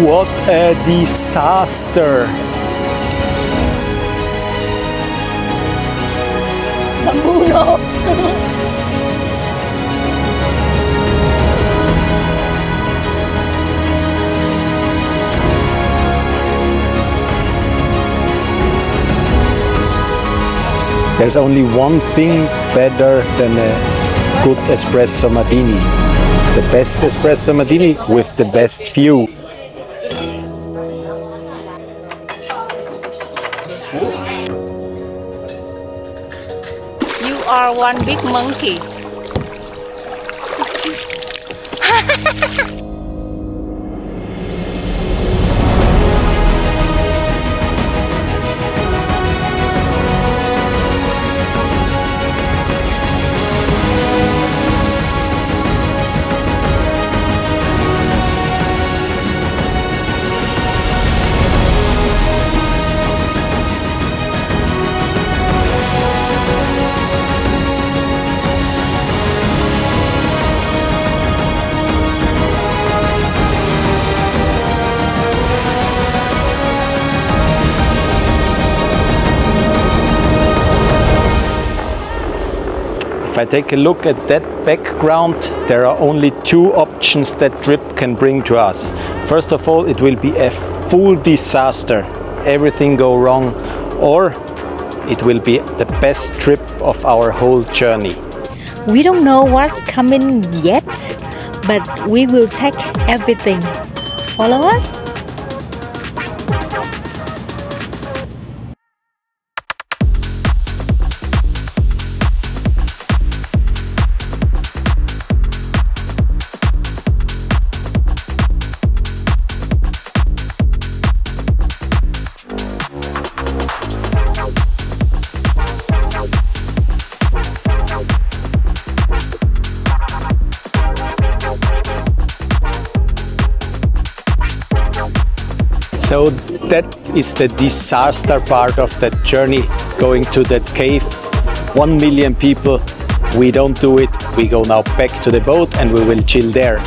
What a disaster! Bamboo, no. There's only one thing better than a good espresso martini. The best espresso martini with the best view. You are one big monkey. If I take a look at that background, there are only two options that trip can bring to us. First of all, it will be a full disaster, everything go wrong, or it will be the best trip of our whole journey. We don't know what's coming yet, but we will take everything. Follow us. So that is the disaster part of that journey, going to that cave. 1 million people, we don't do it. We go now back to the boat and we will chill there.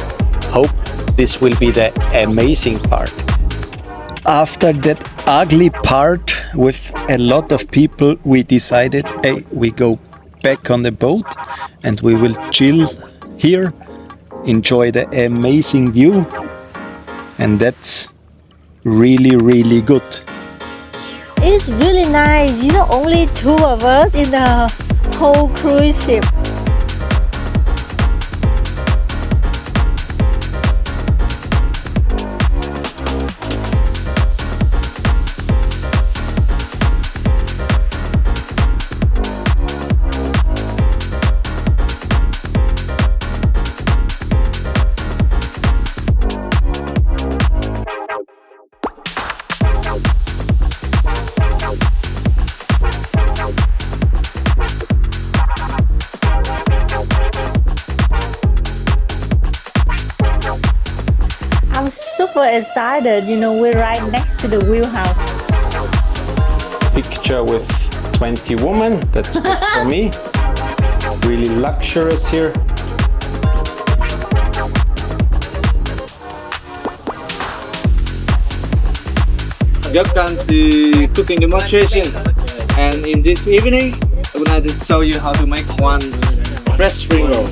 Hope this will be the amazing part. After that ugly part with a lot of people, we decided, hey, we go back on the boat and we will chill here, enjoy the amazing view, and that's really good. It's really nice. You know, only two of us in the whole cruise ship. I'm super excited. You know, we're right next to the wheelhouse. Picture with 20 women, that's good for me. Really luxurious here. Welcome to cooking demonstration, and in this evening I'm gonna just show you how to make one fresh spring roll.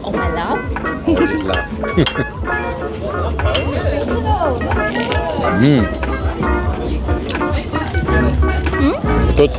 Oh my love. Only love. Good.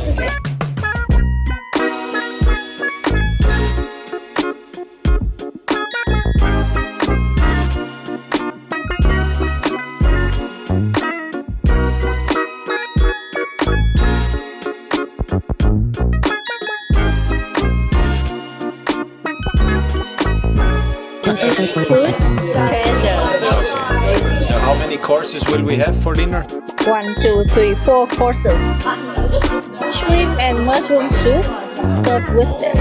courses will we have for dinner? 1, 2, 3, 4 courses. Shrimp and mushroom soup served with this.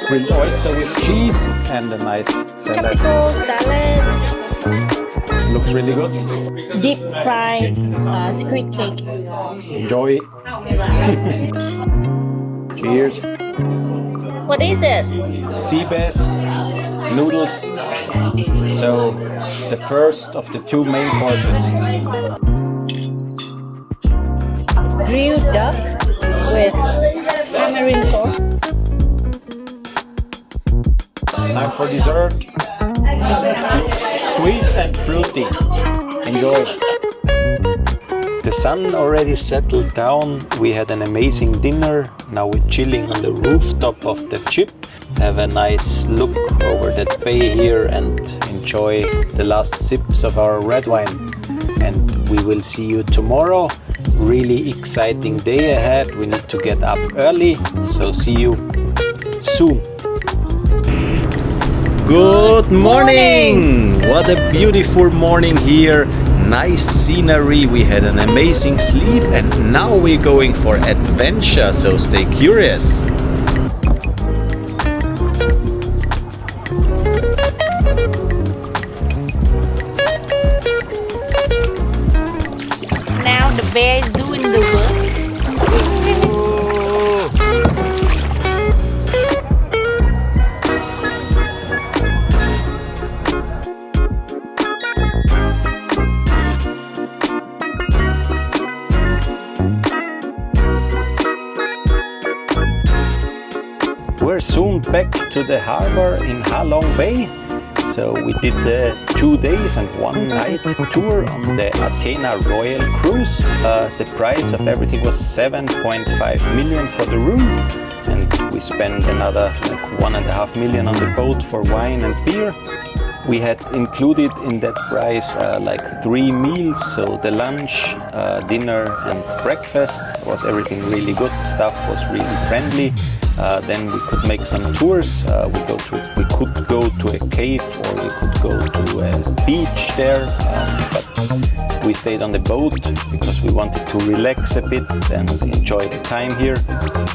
Grilled oyster with cheese and a nice salad. Tropical salad. Looks really good. Deep fried squid cake. Enjoy. Cheers. What is it? Sea bass noodles. So the first of the 2 main courses. Grilled duck with tamarind sauce. Time for dessert. Looks sweet and fruity. Enjoy. The sun already settled down. We had an amazing dinner. Now we're chilling on the rooftop of the ship. Have a nice look over that bay here and enjoy the last sips of our red wine. And we will see you tomorrow. Really exciting day ahead. We need to get up early. So see you soon. Good morning! What a beautiful morning here. Nice scenery. We had an amazing sleep and now we're going for adventure. So stay curious. Now the bear is doing the work. We're soon back to the harbor in Ha Long Bay. So we did the 2 days and 1 night tour on the Athena Royal Cruise. The price of everything was 7.5 million for the room, and we spent another like 1.5 million on the boat for wine and beer. We had included in that price like 3 meals, so the lunch, dinner and breakfast was everything really good. Staff was really friendly. Then we could make some tours. We could go to a cave or we could go to a beach there, but we stayed on the boat because we wanted to relax a bit and enjoy the time here.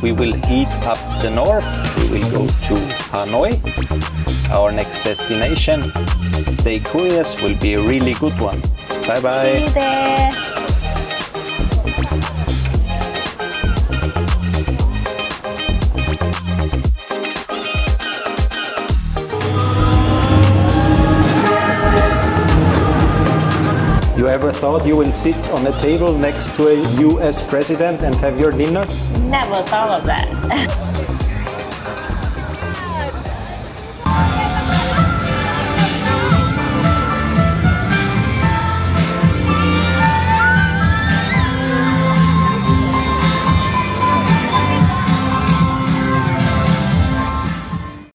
We will head up the north. We will go to Hanoi, our next destination. Stay curious, will be a really good one. Bye bye. See you there. You ever thought you will sit on a table next to a US president and have your dinner? Never thought of that.